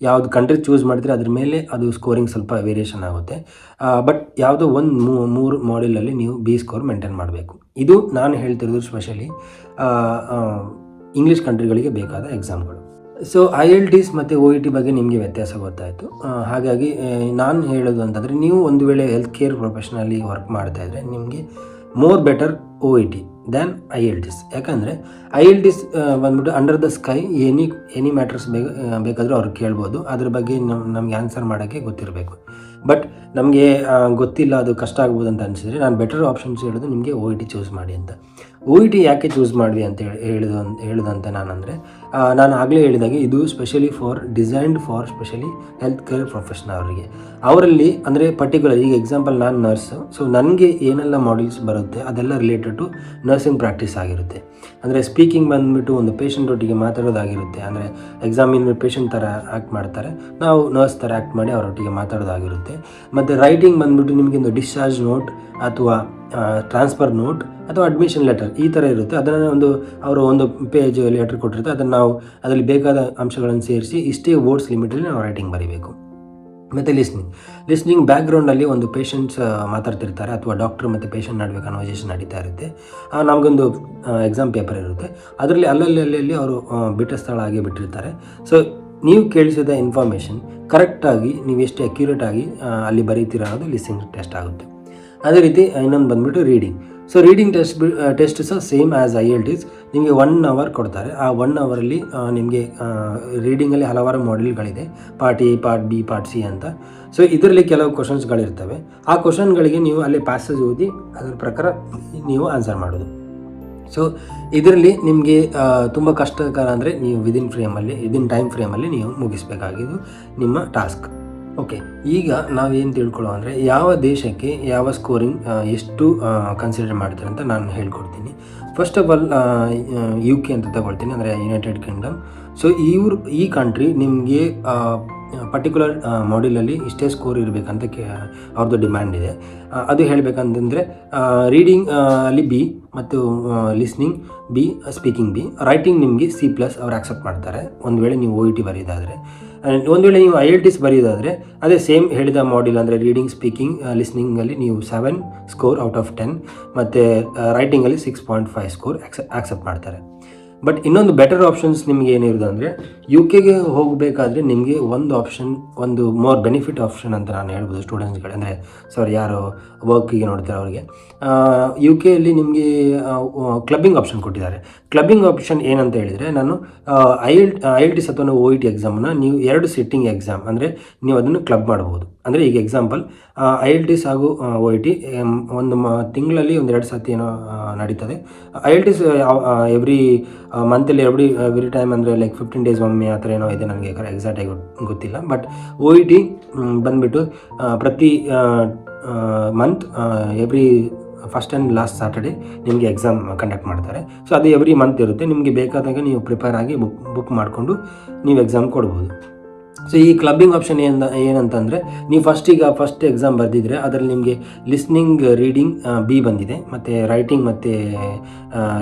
ಯಾವುದು ಕಂಟ್ರಿ ಚೂಸ್ ಮಾಡಿದರೆ ಅದ್ರ ಮೇಲೆ ಅದು ಸ್ಕೋರಿಂಗ್ ಸ್ವಲ್ಪ ವೇರಿಯೇಷನ್ ಆಗುತ್ತೆ. ಬಟ್ ಯಾವುದೋ ಒಂದು 3 ಮಾಡ್ಯೂಲಲ್ಲಿ ನೀವು B ಸ್ಕೋರ್ ಮೇಂಟೈನ್ ಮಾಡಬೇಕು. ಇದು ನಾನು ಹೇಳ್ತಿರೋದು ಸ್ಪೆಷಲಿ ಇಂಗ್ಲೀಷ್ ಕಂಟ್ರಿಗಳಿಗೆ ಬೇಕಾದ ಎಕ್ಸಾಮ್ಗಳು. ಸೊ IELTS ಮತ್ತು OET ಬಗ್ಗೆ ನಿಮಗೆ ವ್ಯತ್ಯಾಸ ಗೊತ್ತಾಯಿತು. ಹಾಗಾಗಿ ನಾನು ಹೇಳೋದು ಅಂತಂದರೆ, ನೀವು ಒಂದು ವೇಳೆ ಹೆಲ್ತ್ ಕೇರ್ ಪ್ರೊಫೆಷನಲ್ಲಿ ವರ್ಕ್ ಮಾಡ್ತಾಯಿದ್ರೆ ನಿಮಗೆ more better OET than IELTS. ಯಾಕಂದರೆ IELTS ಬಂದ್ಬಿಟ್ಟು under the sky any matters ಬೇಕಾದರೂ ಅವ್ರು ಕೇಳ್ಬೋದು, ಅದ್ರ ಬಗ್ಗೆ ನಮಗೆ ಆನ್ಸರ್ ಮಾಡೋಕ್ಕೆ ಗೊತ್ತಿರಬೇಕು. ಬಟ್ ನಮಗೆ ಗೊತ್ತಿಲ್ಲ, ಅದು ಕಷ್ಟ ಆಗ್ಬೋದು ಅಂತ ಅನಿಸಿದರೆ ನಾನು ಬೆಟರ್ ಆಪ್ಷನ್ಸ್ ಹೇಳೋದು ನಿಮಗೆ OET ಚೂಸ್ ಮಾಡಿ ಅಂತ. OET ಯಾಕೆ ಚೂಸ್ ಮಾಡಿದೆ ಅಂತ ಹೇಳೋದಂತ ನಾನು ಆಗಲೇ ಹೇಳಿದಾಗೆ ಇದು specially designed for specially health care professional ಅವರಿಗೆ. ಅವರಲ್ಲಿ ಅಂದರೆ ಪರ್ಟಿಕ್ಯುಲರ್ ಈಗ ಎಕ್ಸಾಂಪಲ್ ನಾನು ನರ್ಸ್, ಸೊ ನನಗೆ ಏನೆಲ್ಲ ಮಾಡ್ಯೂಲ್ಸ್ ಬರುತ್ತೆ ಅದೆಲ್ಲ ರಿಲೇಟೆಡ್ ಟು ನರ್ಸಿಂಗ್ ಪ್ರಾಕ್ಟೀಸ್ ಆಗಿರುತ್ತೆ. ಅಂದರೆ ಸ್ಪೀಕಿಂಗ್ ಬಂದುಬಿಟ್ಟು ಒಂದು ಪೇಷಂಟ್ ಒಟ್ಟಿಗೆ ಮಾತಾಡೋದಾಗಿರುತ್ತೆ, ಅಂದರೆ ಎಕ್ಸಾಮಿನ ಪೇಷಂಟ್ ಥರ ಆ್ಯಕ್ಟ್ ಮಾಡ್ತಾರೆ, ನಾವು ನರ್ಸ್ ಥರ ಆ್ಯಕ್ಟ್ ಮಾಡಿ ಅವರೊಟ್ಟಿಗೆ ಮಾತಾಡೋದಾಗಿರುತ್ತೆ. ಮತ್ತು ರೈಟಿಂಗ್ ಬಂದುಬಿಟ್ಟು ನಿಮಗೆ ಒಂದು ಡಿಸ್ಚಾರ್ಜ್ ನೋಟ್ ಅಥವಾ ಟ್ರಾನ್ಸ್ಫರ್ ನೋಟ್ ಅಥವಾ ಅಡ್ಮಿಷನ್ ಲೆಟರ್ ಈ ಥರ ಇರುತ್ತೆ. ಅದನ್ನು ಅವರು ಒಂದು ಪೇಜ್ ಲೆಟರ್ ಕೊಟ್ಟಿರುತ್ತೆ, ಅದನ್ನು ನಾವು ಅದರಲ್ಲಿ ಬೇಕಾದ ಅಂಶಗಳನ್ನು ಸೇರಿಸಿ ಇಷ್ಟೇ ವರ್ಡ್ಸ್ ಲಿಮಿಟಲ್ಲಿ ನಾವು ರೈಟಿಂಗ್ ಬರೀಬೇಕು. ಮತ್ತು ಲಿಸ್ನಿಂಗ್ ಬ್ಯಾಕ್ಗ್ರೌಂಡಲ್ಲಿ ಒಂದು ಪೇಷಂಟ್ಸ್ ಮಾತಾಡ್ತಿರ್ತಾರೆ ಅಥವಾ ಡಾಕ್ಟರ್ ಮತ್ತು ಪೇಷಂಟ್ ನಡುವೆ ಕನ್ವರ್ಸೇಷನ್ ನಡೀತಾ ಇರುತ್ತೆ. ನಮಗೊಂದು ಎಕ್ಸಾಮ್ ಪೇಪರ್ ಇರುತ್ತೆ, ಅದರಲ್ಲಿ ಅಲ್ಲಲ್ಲಿ ಅವರು ಬಿಟ್ಟ ಸ್ಥಳ ಆಗಿ ಬಿಟ್ಟಿರ್ತಾರೆ. ಸೊ ನೀವು ಕೇಳಿಸಿದ ಇನ್ಫಾರ್ಮೇಷನ್ ಕರೆಕ್ಟಾಗಿ ನೀವು ಎಷ್ಟು ಅಕ್ಯುರೇಟಾಗಿ ಅಲ್ಲಿ ಬರೀತೀರ ಅನ್ನೋದು ಲಿಸ್ನಿಂಗ್ ಟೆಸ್ಟ್ ಆಗುತ್ತೆ. ಅದೇ ರೀತಿ ಇನ್ನೊಂದು ಬಂದುಬಿಟ್ಟು ರೀಡಿಂಗ್. ಸೊ ರೀಡಿಂಗ್ ಟೆಸ್ಟ್ ಸಹ ಸೇಮ್ ಆ್ಯಸ್ IELTS. ನಿಮಗೆ 1 hour ಕೊಡ್ತಾರೆ. ಆ 1 hourಲ್ಲಿ ನಿಮಗೆ ರೀಡಿಂಗಲ್ಲಿ ಹಲವಾರು ಮಾಡ್ಯೂಲ್ಗಳಿದೆ, part A, part B, part C ಅಂತ. ಸೊ ಇದರಲ್ಲಿ ಕೆಲವು ಕ್ವಶನ್ಸ್ಗಳಿರ್ತವೆ. ಆ ಕ್ವಶನ್ಗಳಿಗೆ ನೀವು ಅಲ್ಲಿ ಪ್ಯಾಸೇಜ್ ಓದಿ ಅದರ ಪ್ರಕಾರ ನೀವು ಆನ್ಸರ್ ಮಾಡೋದು. ಸೊ ಇದರಲ್ಲಿ ನಿಮಗೆ ತುಂಬ ಕಷ್ಟಕರ ಅಂದರೆ ನೀವು ವಿದಿನ್ ಟೈಮ್ ಫ್ರೇಮಲ್ಲಿ ನೀವು ಮುಗಿಸಬೇಕಾಗಿದ್ದು ನಿಮ್ಮ ಟಾಸ್ಕ್. ಓಕೆ, ಈಗ ನಾವೇನು ತಿಳ್ಕೊಳ್ಳೋ ಅಂದರೆ ಯಾವ ದೇಶಕ್ಕೆ ಯಾವ ಸ್ಕೋರಿಂಗ್ ಎಷ್ಟು ಕನ್ಸಿಡರ್ ಮಾಡ್ತಾರೆ ಅಂತ ನಾನು ಹೇಳ್ಕೊಡ್ತೀನಿ. ಫಸ್ಟ್ ಆಫ್ ಆಲ್ UK ಅಂತ ತಗೊಳ್ತೀನಿ, ಅಂದರೆ ಯುನೈಟೆಡ್ ಕಿಂಗ್ಡಮ್. ಸೊ ಈ ಕಂಟ್ರಿ ನಿಮಗೆ ಪರ್ಟಿಕ್ಯುಲರ್ ಮಾಡ್ಯೂಲಲ್ಲಿ ಇಷ್ಟೇ ಸ್ಕೋರ್ ಇರಬೇಕಂತ ಅವ್ರದ್ದು ಡಿಮ್ಯಾಂಡ್ ಇದೆ. ಅದು ಹೇಳಬೇಕಂತಂದರೆ ರೀಡಿಂಗ್ ಅಲ್ಲಿ B ಮತ್ತು listening B, speaking B, writing ನಿಮಗೆ C+ ಅವ್ರು ಆಕ್ಸೆಪ್ಟ್ ಮಾಡ್ತಾರೆ ಒಂದು ವೇಳೆ ನೀವು OET ಬರೆಯೋದಾದರೆ. ಒಂದು ವೇಳೆ ನೀವು IELTS ಬರೆಯೋದಾದರೆ ಅದೇ ಸೇಮ್ ಹೇಳಿದ ಮಾಡ್ಯೂಲ್ ಅಂದರೆ ರೀಡಿಂಗ್, ಸ್ಪೀಕಿಂಗ್, ಲಿಸ್ನಿಂಗಲ್ಲಿ ನೀವು 7 ಸ್ಕೋರ್ ಔಟ್ ಆಫ್ 10 ಮತ್ತು ರೈಟಿಂಗಲ್ಲಿ 6.5 ಸ್ಕೋರ್ ಆಕ್ಸೆಪ್ಟ್ ಮಾಡ್ತಾರೆ. ಬಟ್ ಇನ್ನೊಂದು ಬೆಟರ್ ಆಪ್ಷನ್ಸ್ ನಿಮಗೆ ಏನಿರೋದು ಅಂದರೆ UKಗೆ ಹೋಗಬೇಕಾದ್ರೆ ನಿಮಗೆ ಒಂದು ಮೋರ್ ಬೆನಿಫಿಟ್ ಆಪ್ಷನ್ ಅಂತ ನಾನು ಹೇಳ್ಬೋದು ಸ್ಟೂಡೆಂಟ್ಸ್ಗಳು, ಅಂದರೆ ಯಾರು ವರ್ಕಿಗೆ ನೋಡ್ತಾರೆ ಅವರಿಗೆ. UKಯಲ್ಲಿ ನಿಮಗೆ ಕ್ಲಬ್ಬಿಂಗ್ ಆಪ್ಷನ್ ಕೊಟ್ಟಿದ್ದಾರೆ. ಕ್ಲಬ್ಬಿಂಗ್ ಆಪ್ಷನ್ ಏನಂತ ಹೇಳಿದರೆ, ನಾನು IELTS ಅಥವಾ OET ಎಕ್ಸಾಮನ್ನು ನೀವು 2 ಸಿಟ್ಟಿಂಗ್ ಎಕ್ಸಾಮ್ ಅಂದರೆ ನೀವು ಅದನ್ನು ಕ್ಲಬ್ ಮಾಡ್ಬೋದು. ಅಂದರೆ ಈಗ ಎಕ್ಸಾಂಪಲ್ IELTS ಹಾಗೂ OET ಒಂದು ತಿಂಗಳಲ್ಲಿ 2 ಸತಿ ಏನೋ ನಡೀತದೆ. IELTS ಎವ್ರಿ ಮಂತಲ್ಲಿ ಎವ್ರಿ ಟೈಮ್ ಅಂದರೆ ಲೈಕ್ 15 days ಒಮ್ಮೆ ಆ ಥರ ಏನೋ ಇದೆ, ನನಗೆ ಎಕ್ಸಾಕ್ಟಾಗಿ ಗೊತ್ತಿಲ್ಲ. ಬಟ್ OET ಬಂದುಬಿಟ್ಟು ಪ್ರತಿ month every first and last Saturday ನಿಮಗೆ ಎಕ್ಸಾಮ್ ಕಂಡಕ್ಟ್ ಮಾಡ್ತಾರೆ. ಸೊ ಅದು ಎವ್ರಿ ಮಂತ್ ಇರುತ್ತೆ. ನಿಮಗೆ ಬೇಕಾದಾಗ ನೀವು ಪ್ರಿಪೇರ್ ಆಗಿ ಬುಕ್ ಮಾಡಿಕೊಂಡು ನೀವು ಎಕ್ಸಾಮ್ ಕೊಡ್ಬೋದು. ಸೊ ಈ ಕ್ಲಬ್ಬಿಂಗ್ ಆಪ್ಷನ್ ಏನಂತಂದರೆ, ನೀವು ಫಸ್ಟ್ ಎಕ್ಸಾಮ್ ಬರೆದಿದ್ರೆ ಅದರಲ್ಲಿ ನಿಮಗೆ ಲಿಸ್ನಿಂಗ್, ರೀಡಿಂಗ್ B ಬಂದಿದೆ, ಮತ್ತು ರೈಟಿಂಗ್ ಮತ್ತು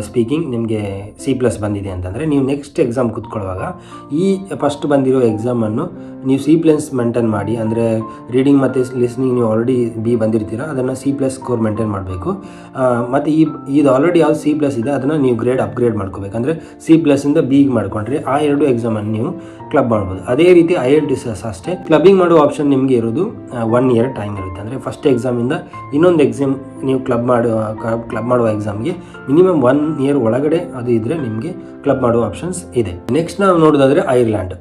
ಸ್ಪೀಕಿಂಗ್ ನಿಮಗೆ C+ ಬಂದಿದೆ ಅಂತಂದರೆ, ನೀವು ನೆಕ್ಸ್ಟ್ ಎಕ್ಸಾಮ್ ಕೂತ್ಕೊಳ್ಳುವಾಗ ಈ ಫಸ್ಟ್ ಬಂದಿರೋ ಎಕ್ಸಾಮನ್ನು ನೀವು C+ ಮೇಂಟೈನ್ ಮಾಡಿ. ಅಂದರೆ ರೀಡಿಂಗ್ ಮತ್ತು ಲಿಸ್ನಿಂಗ್ ನೀವು ಆಲ್ರೆಡಿ B ಬಂದಿರ್ತೀರ, ಅದನ್ನು C+ ಸ್ಕೋರ್ ಮೇಂಟೈನ್ ಮಾಡಬೇಕು. ಮತ್ತು ಇದು ಆಲ್ರೆಡಿ ಯಾವ್ದು C+ ಇದೆ ಅದನ್ನು ನೀವು ಅಪ್ಗ್ರೇಡ್ ಮಾಡ್ಕೋಬೇಕು. ಅಂದರೆ C+ಇಂದ Bಗೆ ಮಾಡ್ಕೊಂಡ್ರೆ ಆ 2 ಎಕ್ಸಾಮನ್ನು ನೀವು ಕ್ಲಬ್ ಮಾಡ್ಬೋದು. ಅದೇ ರೀತಿ IELTS ಅಷ್ಟೇ ಕ್ಲಬ್ಬಿಂಗ್ ಮಾಡೋ ಆಪ್ಷನ್ ನಿಮಗೆ ಇರೋದು 1 year ಟೈಮ್ ಇರುತ್ತೆ. ಅಂದರೆ ಫಸ್ಟ್ ಎಕ್ಸಾಮಿಂದ ಇನ್ನೊಂದು ಎಕ್ಸಾಮ್ ನೀವು ಕ್ಲಬ್ ಮಾಡುವ ಎಕ್ಸಾಮ್ಗೆ ಮಿನಿಮಮ್ 1 year ಒಳಗಡೆ ಅದು ಇದ್ದರೆ ನಿಮಗೆ ಕ್ಲಬ್ ಮಾಡುವ ಆಪ್ಷನ್ಸ್ ಇದೆ. ನೆಕ್ಸ್ಟ್ ನಾವು ನೋಡೋದಾದರೆ ಐರ್ಲೆಂಡ್.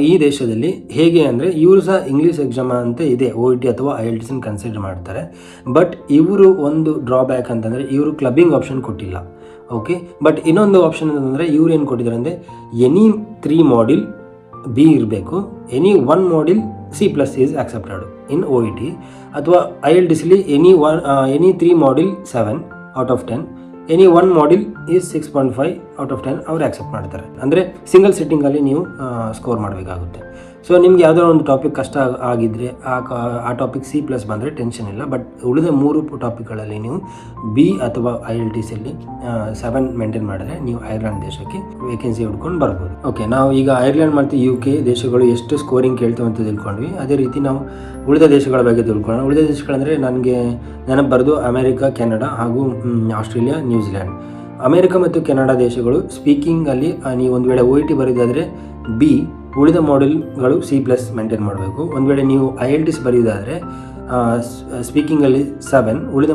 ಈ ದೇಶದಲ್ಲಿ ಹೇಗೆ ಅಂದರೆ ಇವರು ಸಹ ಇಂಗ್ಲೀಷ್ ಎಕ್ಸಾಮ್ ಅಂತ ಇದೆ, OET ಅಥವಾ IELTS ಕನ್ಸಿಡರ್ ಮಾಡ್ತಾರೆ. ಬಟ್ ಇವರು ಒಂದು ಡ್ರಾಬ್ಯಾಕ್ ಅಂತಂದರೆ ಇವರು ಕ್ಲಬ್ಬಿಂಗ್ ಆಪ್ಷನ್ ಕೊಟ್ಟಿಲ್ಲ. ಓಕೆ, ಬಟ್ ಇನ್ನೊಂದು ಆಪ್ಷನ್ ಅಂತಂದರೆ ಇವ್ರು ಏನು ಕೊಟ್ಟಿದ್ದಾರೆ ಅಂದರೆ ಎನಿ 3 ಮಾಡ್ಯೂಲ್ B ಇರಬೇಕು, any 1 module C+ is accepted in OET. ಅಥವಾ IELTSಲಿ any 3 module 7 out of 10, any 1 module is 6.5 out of 10 ಅವ್ರು ಆಕ್ಸೆಪ್ಟ್ ಮಾಡ್ತಾರೆ. ಅಂದರೆ ಸಿಂಗಲ್ ಸಿಟ್ಟಿಂಗಲ್ಲಿ ನೀವು ಸ್ಕೋರ್ ಮಾಡಬೇಕಾಗುತ್ತೆ. ಸೊ ನಿಮ್ಗೆ ಯಾವುದೋ ಒಂದು ಟಾಪಿಕ್ ಕಷ್ಟ ಆಗಿದ್ದರೆ ಆ ಟಾಪಿಕ್ C+ ಬಂದರೆ ಟೆನ್ಷನ್ ಇಲ್ಲ. ಬಟ್ ಉಳಿದ 3 ಟಾಪಿಕ್ಗಳಲ್ಲಿ ನೀವು B ಅಥವಾ IELTSಲ್ಲಿ 7 ಮೇಂಟೈನ್ ಮಾಡಿದ್ರೆ ನೀವು ಐರ್ಲೆಂಡ್ ದೇಶಕ್ಕೆ ವೇಕೆನ್ಸಿ ಹುಡ್ಕೊಂಡು ಬರ್ಬೋದು. ಓಕೆ, ನಾವು ಈಗ ಐರ್ಲೆಂಡ್ ಮತ್ತು UK ದೇಶಗಳು ಎಷ್ಟು ಸ್ಕೋರಿಂಗ್ ಕೇಳ್ತೇವೆ ಅಂತ ತಿಳ್ಕೊಂಡ್ವಿ. ಅದೇ ರೀತಿ ನಾವು ಉಳಿದ ದೇಶಗಳ ಬಗ್ಗೆ ತಿಳ್ಕೊಳ್ಳೋಣ. ಉಳಿದ ದೇಶಗಳಂದರೆ ನನಗೆ ನೆನಪು ಬರೋದು ಅಮೆರಿಕ, ಕೆನಡಾ ಹಾಗೂ ಆಸ್ಟ್ರೇಲಿಯಾ, ನ್ಯೂಜಿಲ್ಯಾಂಡ್. ಅಮೆರಿಕ ಮತ್ತು ಕೆನಡಾ ದೇಶಗಳು ಸ್ಪೀಕಿಂಗಲ್ಲಿ ನೀವು ಒಂದು ವೇಳೆ OET ಬರೆಯೋದಾದರೆ B, ಉಳಿದ ಮಾಡ್ಯೂಲ್ಗಳು C+ ಮೇಂಟೈನ್ ಮಾಡಬೇಕು. ಒಂದು ವೇಳೆ ನೀವು IELTS ಬರೆಯೋದಾದರೆ ಸ್ಪೀಕಿಂಗಲ್ಲಿ 7, ಉಳಿದ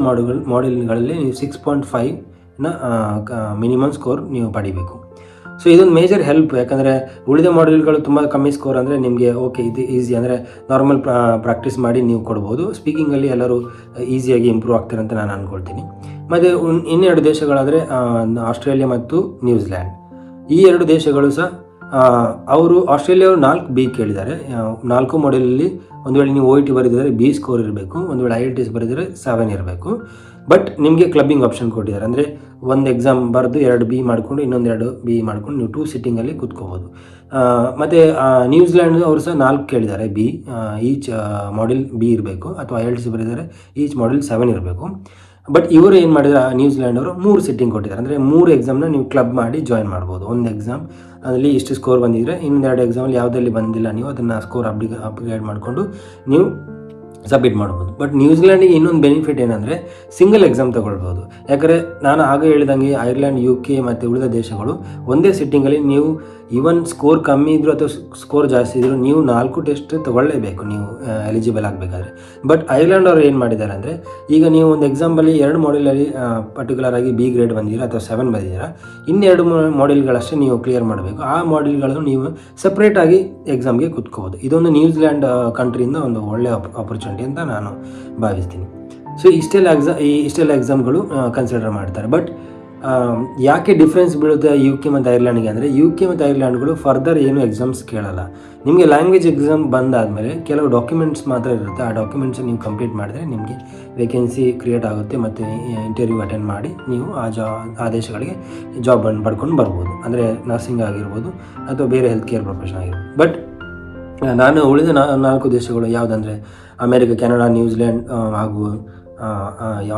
ಮಾಡ್ಯೂಲ್ಗಳಲ್ಲಿ ನೀವು 6.5ನ ಮಿನಿಮಮ್ ಸ್ಕೋರ್ ನೀವು ಪಡಿಬೇಕು. ಸೊ ಇದೊಂದು ಮೇಜರ್ ಹೆಲ್ಪ್, ಯಾಕಂದರೆ ಉಳಿದ ಮಾಡ್ಯೂಲ್ಗಳು ತುಂಬ ಕಮ್ಮಿ ಸ್ಕೋರ್ ಅಂದರೆ ನಿಮಗೆ ಓಕೆ ಇದು ಈಸಿ, ಅಂದರೆ ನಾರ್ಮಲ್ ಪ್ರಾಕ್ಟೀಸ್ ಮಾಡಿ ನೀವು ಕೊಡ್ಬೋದು. ಸ್ಪೀಕಿಂಗಲ್ಲಿ ಎಲ್ಲರೂ ಈಸಿಯಾಗಿ ಇಂಪ್ರೂವ್ ಆಗ್ತಾರೆ ಅಂತ ನಾನು ಅಂದ್ಕೊಳ್ತೀನಿ. ಮತ್ತು ಇನ್ನೆರಡು ದೇಶಗಳಾದರೆ ಆಸ್ಟ್ರೇಲಿಯಾ ಮತ್ತು ನ್ಯೂಜಿಲ್ಯಾಂಡ್. ಈ ಎರಡು ದೇಶಗಳು ಸಹ ಅವರು ಆಸ್ಟ್ರೇಲಿಯಾವರು 4B ಕೇಳಿದ್ದಾರೆ. 4 ಮಾಡೆಲಲ್ಲಿ ಒಂದು ವೇಳೆ ನೀವು OET ಬರೆದಿದ್ದರೆ B ಸ್ಕೋರ್ ಇರಬೇಕು, ಒಂದು ವೇಳೆ IELTS ಬರೆದಿದ್ದರೆ 7 ಇರಬೇಕು. ಬಟ್ ನಿಮಗೆ ಕ್ಲಬ್ಬಿಂಗ್ ಆಪ್ಷನ್ ಕೊಟ್ಟಿದ್ದಾರೆ. ಅಂದರೆ ಒಂದು ಎಕ್ಸಾಮ್ ಬರೆದು 2B ಮಾಡಿಕೊಂಡು ಇನ್ನೊಂದು 2B ಮಾಡಿಕೊಂಡು ನೀವು 2 ಸಿಟ್ಟಿಂಗಲ್ಲಿ ಕೂತ್ಕೋಬೋದು. ಮತ್ತು ನ್ಯೂಜಿಲ್ಯಾಂಡ್ ಅವರು ಸಹ 4 ಕೇಳಿದ್ದಾರೆ. B ಈಚ್ ಮಾಡೆಲ್ B ಇರಬೇಕು, ಅಥವಾ IELTS ಬರೆದಿದ್ದಾರೆ ಈಚ್ ಮಾಡೆಲ್ 7 ಇರಬೇಕು. ಬಟ್ ಇವರು ಏನು ಮಾಡಿದ್ದಾರೆ, ನ್ಯೂಜಿಲ್ಯಾಂಡ್ ಅವರು 3 ಸಿಟ್ಟಿಂಗ್ ಕೊಟ್ಟಿದ್ದಾರೆ. ಅಂದರೆ 3 ಎಕ್ಸಾಮ್ನ ನೀವು ಕ್ಲಬ್ ಮಾಡಿ ಜಾಯಿನ್ ಮಾಡ್ಬೋದು. ಒಂದು ಎಕ್ಸಾಮ್ ಅಲ್ಲಿ ಇಷ್ಟು ಸ್ಕೋರ್ ಬಂದಿದ್ದರೆ ಇನ್ನೊಂದು 2 ಎಕ್ಸಾಮಲ್ಲಿ ಯಾವುದಲ್ಲಿ ಬಂದಿಲ್ಲ ನೀವು ಅದನ್ನು ಸ್ಕೋರ್ ಅಪ್ಗ್ರೇಡ್ ಮಾಡಿಕೊಂಡು ನೀವು ಸಬ್ಮಿಟ್ ಮಾಡ್ಬೋದು. ಬಟ್ ನ್ಯೂಜಿಲ್ಯಾಂಡಿಗೆ ಇನ್ನೊಂದು ಬೆನಿಫಿಟ್ ಏನಂದರೆ ಸಿಂಗಲ್ ಎಕ್ಸಾಮ್ ತೊಗೊಳ್ಬೋದು. ಯಾಕಂದರೆ ನಾನು ಆಗ ಹೇಳಿದಂಗೆ ಐರ್ಲೆಂಡ್, UK ಮತ್ತು ಉಳಿದ ದೇಶಗಳು ಒಂದೇ ಸಿಟ್ಟಿಂಗಲ್ಲಿ ನೀವು ಈವನ್ ಸ್ಕೋರ್ ಕಮ್ಮಿ ಇದ್ದರೂ ಅಥವಾ ಸ್ಕೋರ್ ಜಾಸ್ತಿ ಇದ್ದರೂ ನೀವು 4 ಟೆಸ್ಟ್ ತೊಗೊಳ್ಳೇಬೇಕು ನೀವು ಎಲಿಜಿಬಲ್ ಆಗಬೇಕಾದ್ರೆ. ಬಟ್ ಐರ್ಲೆಂಡ್ ಅವರು ಏನು ಮಾಡಿದ್ದಾರೆ ಅಂದರೆ, ಈಗ ನೀವು ಒಂದು ಎಕ್ಸಾಂಪಲ್ಲಿ 2 ಮಾಡೆಲಲ್ಲಿ ಪರ್ಟಿಕ್ಯುಲರ್ ಆಗಿ B ಗ್ರೇಡ್ ಬಂದಿದ್ದೀರಾ ಅಥವಾ 7 ಬಂದಿದ್ದೀರಾ, ಇನ್ನೆರಡು ಮಾಡೆಲ್ಗಳಷ್ಟೇ ನೀವು ಕ್ಲಿಯರ್ ಮಾಡಬೇಕು. ಆ ಮಾಡೆಲ್ಗಳನ್ನು ನೀವು ಸಪ್ರೇಟಾಗಿ ಎಕ್ಸಾಮ್ಗೆ ಕೂತ್ಕೋಬೋದು. ಇದೊಂದು ನ್ಯೂಜಿಲ್ಯಾಂಡ್ ಕಂಟ್ರಿಯಿಂದ ಒಂದು ಒಳ್ಳೆಯ ಆಪರ್ಚುನಿಟಿ ಅಂತ ನಾನು ಭಾವಿಸ್ತೀನಿ. ಸೊ ಇಷ್ಟೆಲ್ಲ ಎಕ್ಸಾಮ್ಗಳು ಕನ್ಸಿಡರ್ ಮಾಡ್ತಾರೆ. ಬಟ್ ಯಾಕೆ ಡಿಫ್ರೆನ್ಸ್ ಬೀಳುತ್ತೆ UK ಮತ್ತು ಐರ್ಲೆಂಡ್ಗೆ ಅಂದರೆ, UK ಮತ್ತು ಐರ್ಲೆಂಡ್ಗಳು ಫರ್ದರ್ ಏನು ಎಕ್ಸಾಮ್ಸ್ ಕೇಳಲ್ಲ. ನಿಮಗೆ ಲ್ಯಾಂಗ್ವೇಜ್ ಎಕ್ಸಾಮ್ ಬಂದಾದಮೇಲೆ ಕೆಲವು ಡಾಕ್ಯುಮೆಂಟ್ಸ್ ಮಾತ್ರ ಇರುತ್ತೆ. ಆ ಡಾಕ್ಯುಮೆಂಟ್ಸ್ ನೀವು ಕಂಪ್ಲೀಟ್ ಮಾಡಿದ್ರೆ ನಿಮಗೆ ವೇಕೆನ್ಸಿ ಕ್ರಿಯೇಟ್ ಆಗುತ್ತೆ ಮತ್ತು ಇಂಟರ್ವ್ಯೂ ಅಟೆಂಡ್ ಮಾಡಿ ನೀವು ಆ ದೇಶಗಳಿಗೆ ಜಾಬನ್ನು ಪಡ್ಕೊಂಡು ಬರ್ಬೋದು. ಅಂದರೆ ನರ್ಸಿಂಗ್ ಆಗಿರ್ಬೋದು ಅಥವಾ ಬೇರೆ ಹೆಲ್ತ್ ಕೇರ್ ಪ್ರೊಫೆಷನ್ ಆಗಿರ್ಬೋದು. ಬಟ್ ನಾನು ಉಳಿದ 4 ದೇಶಗಳು ಯಾವುದಂದರೆ ಅಮೇರಿಕ, ಕೆನಡಾ, ನ್ಯೂಜಿಲ್ಯಾಂಡ್ ಹಾಗೂ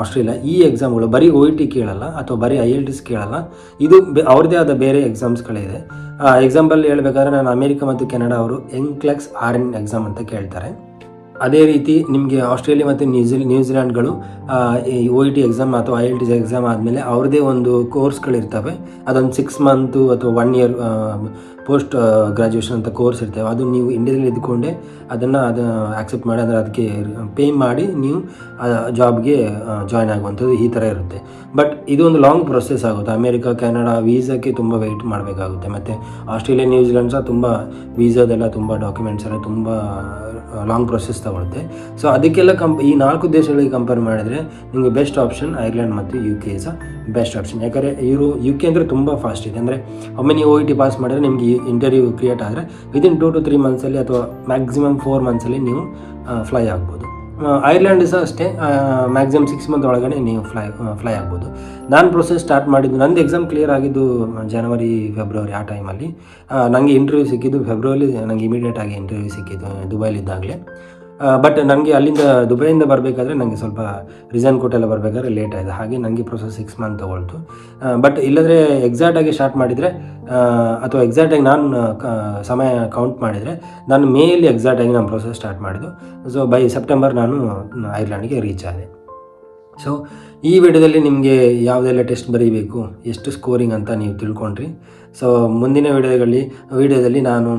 ಆಸ್ಟ್ರೇಲಿಯಾ, ಈ ಎಕ್ಸಾಮ್ಗಳು ಬರೀ OET ಕೇಳಲ್ಲ ಅಥವಾ ಬರೀ IELTS ಕೇಳಲ್ಲ. ಇದು ಅವ್ರದ್ದೇ ಆದ ಬೇರೆ ಎಕ್ಸಾಮ್ಸ್ಗಳಿದೆ. ಎಕ್ಸಾಂಪಲ್ ಹೇಳ್ಬೇಕಾದ್ರೆ ನಾನು ಅಮೇರಿಕ ಮತ್ತು ಕೆನಡಾ ಅವರು NCLEX RN ಎಕ್ಸಾಮ್ ಅಂತ ಕೇಳ್ತಾರೆ. ಅದೇ ರೀತಿ ನಿಮಗೆ ಆಸ್ಟ್ರೇಲಿಯಾ ಮತ್ತು ನ್ಯೂಜಿಲ್ಯಾಂಡ್ಗಳು ಈ OET ಎಕ್ಸಾಮ್ ಅಥವಾ IELTS ಎಕ್ಸಾಮ್ ಆದಮೇಲೆ ಅವ್ರದ್ದೇ ಒಂದು ಕೋರ್ಸ್ಗಳಿರ್ತವೆ. ಅದೊಂದು 6 ಮಂತು ಅಥವಾ 1 ಇಯರ್ ಪೋಸ್ಟ್ ಗ್ರ್ಯಾಜುಯೇಷನ್ ಅಂತ ಕೋರ್ಸ್ ಇರ್ತವೆ. ಅದು ನೀವು ಇಂಡಿಯಾದಲ್ಲಿ ಇದ್ದುಕೊಂಡೇ ಅದು ಆಕ್ಸೆಪ್ಟ್ ಮಾಡಿ, ಅಂದರೆ ಅದಕ್ಕೆ ಪೇ ಮಾಡಿ ನೀವು ಜಾಬ್ಗೆ ಜಾಯ್ನ್ ಆಗುವಂಥದ್ದು ಈ ಥರ ಇರುತ್ತೆ. ಬಟ್ ಇದು ಒಂದು ಲಾಂಗ್ ಪ್ರೊಸೆಸ್ ಆಗುತ್ತೆ. ಅಮೇರಿಕ, ಕೆನಡಾ ವೀಸಾಕ್ಕೆ ತುಂಬ ವೆಯ್ಟ್ ಮಾಡಬೇಕಾಗುತ್ತೆ. ಮತ್ತು ಆಸ್ಟ್ರೇಲಿಯಾ, ನ್ಯೂಜಿಲ್ಯಾಂಡ್ ಸಹ ತುಂಬ ವೀಸಾದೆಲ್ಲ ತುಂಬ ಡಾಕ್ಯುಮೆಂಟ್ಸ್ ಎಲ್ಲ ತುಂಬ ಲಾಂಗ್ ಪ್ರೊಸೆಸ್ ತಗೊಳುತ್ತೆ. ಸೊ ಅದಕ್ಕೆಲ್ಲ ಈ 4 ದೇಶಗಳಿಗೆ ಕಂಪೇರ್ ಮಾಡಿದರೆ ನಿಮಗೆ ಬೆಸ್ಟ್ ಆಪ್ಷನ್ ಐರ್ಲೆಂಡ್ ಮತ್ತು UK is a best option. ಯಾಕಂದರೆ UK ಅಂದರೆ ತುಂಬ ಫಾಸ್ಟ್ ಇದೆ. ಅಂದರೆ ಒಮ್ಮೆ ನೀವು OET ಪಾಸ್ ಮಾಡಿದ್ರೆ ನಿಮಗೆ ಇಂಟರ್ವ್ಯೂ ಕ್ರಿಯೇಟ್ ಆದರೆ ವಿದಿನ್ 2 to 3 ಮಂತ್ಸಲ್ಲಿ ಅಥವಾ ಮ್ಯಾಕ್ಸಿಮಮ್ 4 ಮಂತ್ಸಲ್ಲಿ ನೀವು ಫ್ಲೈ ಆಗ್ಬೋದು. ಐರ್ಲೆಂಡ್ ಸಹ ಅಷ್ಟೇ, ಮ್ಯಾಕ್ಸಿಮಮ್ 6 ಮಂತ್ ಒಳಗಡೆ ನೀವು ಫ್ಲೈ ಆಗ್ಬೋದು. ನಾನು ಪ್ರೊಸೆಸ್ ಸ್ಟಾರ್ಟ್ ಮಾಡಿದ್ದು, ನಂದು ಎಕ್ಸಾಮ್ ಕ್ಲಿಯರ್ ಆಗಿದ್ದು ಜನವರಿ, ಫೆಬ್ರವರಿ ಆ ಟೈಮಲ್ಲಿ. ನನಗೆ ಇಂಟರ್ವ್ಯೂ ಸಿಕ್ಕಿದ್ದು ಫೆಬ್ರವರಿ, ನನಗೆ ಇಮಿಡಿಯೇಟಾಗಿ ಇಂಟರ್ವ್ಯೂ ಸಿಕ್ಕಿದ್ದು ದುಬೈಲಿದ್ದಾಗಲೇ. ಬಟ್ ನನಗೆ ಅಲ್ಲಿಂದ ದುಬೈಯಿಂದ ಬರಬೇಕಾದ್ರೆ ನನಗೆ ಸ್ವಲ್ಪ ರಿಸೈನ್ ಕೊಟ್ಟೆಲ್ಲ ಬರಬೇಕಾದ್ರೆ ಲೇಟ್ ಆಯಿತು. ಹಾಗೆ ನನಗೆ ಪ್ರೊಸೆಸ್ 6 ಮಂತ್ ತೊಗೊಳ್ತು. ಬಟ್ ಇಲ್ಲದ್ರೆ ಎಕ್ಸಾಕ್ಟಾಗಿ ಸ್ಟಾರ್ಟ್ ಮಾಡಿದರೆ ಅಥವಾ ಎಕ್ಸಾಕ್ಟಾಗಿ ನಾನು ಸಮಯ ಕೌಂಟ್ ಮಾಡಿದರೆ ನಾನು ಮೇಯಲ್ಲಿ ಎಕ್ಸಾಕ್ಟಾಗಿ ನಾನು ಪ್ರೊಸೆಸ್ ಸ್ಟಾರ್ಟ್ ಮಾಡಿದ್ದು. ಸೊ ಬೈ ಸೆಪ್ಟೆಂಬರ್ ನಾನು ಐರ್ಲೆಂಡ್ಗೆ ರೀಚ್ ಆದೆ. ಸೊ ಈ ವಿಡಿಯೋದಲ್ಲಿ ನಿಮಗೆ ಯಾವುದೆಲ್ಲ ಟೆಸ್ಟ್ ಬರೀಬೇಕು, ಎಷ್ಟು ಸ್ಕೋರಿಂಗ್ ಅಂತ ನೀವು ತಿಳ್ಕೊಂಡ್ರಿ. ಸೊ ಮುಂದಿನ ವಿಡಿಯೋದಲ್ಲಿ ನಾನು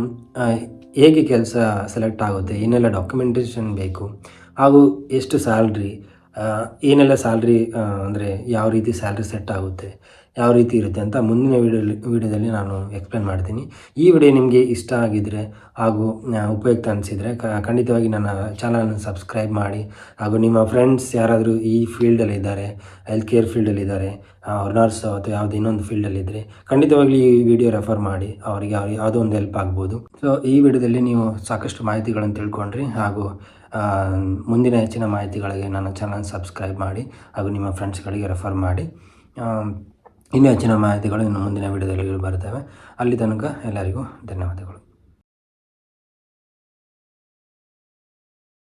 ಹೇಗೆ ಕೆಲಸ ಸೆಲೆಕ್ಟ್ ಆಗುತ್ತೆ, ಏನೆಲ್ಲ ಡಾಕ್ಯುಮೆಂಟೇಷನ್ ಬೇಕು, ಹಾಗೂ ಎಷ್ಟು ಸ್ಯಾಲ್ರಿ, ಏನೆಲ್ಲ ಸ್ಯಾಲ್ರಿ ಅಂದರೆ ಯಾವ ರೀತಿ ಸ್ಯಾಲ್ರಿ ಸೆಟ್ ಆಗುತ್ತೆ, ಯಾವ ರೀತಿ ಇರುತ್ತೆ ಅಂತ ಮುಂದಿನ ವಿಡಿಯೋದಲ್ಲಿ ನಾನು ಎಕ್ಸ್ಪ್ಲೇನ್ ಮಾಡ್ತೀನಿ. ಈ ವಿಡಿಯೋ ನಿಮಗೆ ಇಷ್ಟ ಆಗಿದ್ದರೆ ಹಾಗೂ ಉಪಯುಕ್ತ ಅನಿಸಿದರೆ ಖಂಡಿತವಾಗಿ ನನ್ನ ಚಾನಲನ್ನು ಸಬ್ಸ್ಕ್ರೈಬ್ ಮಾಡಿ. ಹಾಗೂ ನಿಮ್ಮ ಫ್ರೆಂಡ್ಸ್ ಯಾರಾದರೂ ಈ ಫೀಲ್ಡಲ್ಲಿ ಇದ್ದಾರೆ, ಹೆಲ್ತ್ ಕೇರ್ ಫೀಲ್ಡಲ್ಲಿದ್ದಾರೆ, ನರ್ಸ್ ಅಥವಾ ಯಾವುದೇ ಇನ್ನೊಂದು ಫೀಲ್ಡಲ್ಲಿದ್ದರೆ ಖಂಡಿತವಾಗ್ಲಿ ಈ ವಿಡಿಯೋ ರೆಫರ್ ಮಾಡಿ. ಅವರಿಗೆ ಯಾವುದೋ ಒಂದು ಹೆಲ್ಪ್ ಆಗ್ಬೋದು. ಸೊ ಈ ವಿಡಿಯೋದಲ್ಲಿ ನೀವು ಸಾಕಷ್ಟು ಮಾಹಿತಿಗಳನ್ನು ತಿಳ್ಕೊಂಡ್ರಿ. ಹಾಗೂ ಮುಂದಿನ ಹೆಚ್ಚಿನ ಮಾಹಿತಿಗಳಿಗೆ ನನ್ನ ಚಾನಲ್ ಸಬ್ಸ್ಕ್ರೈಬ್ ಮಾಡಿ ಹಾಗೂ ನಿಮ್ಮ ಫ್ರೆಂಡ್ಸ್ಗಳಿಗೆ ರೆಫರ್ ಮಾಡಿ. ಇನ್ನೂ ಹೆಚ್ಚಿನ ಮಾಹಿತಿಗಳು ಇನ್ನು ಮುಂದಿನ ವಿಡಿಯೋದಲ್ಲಿ ಬರ್ತವೆ. ಅಲ್ಲಿ ತನಕ ಎಲ್ಲರಿಗೂ ಧನ್ಯವಾದಗಳು.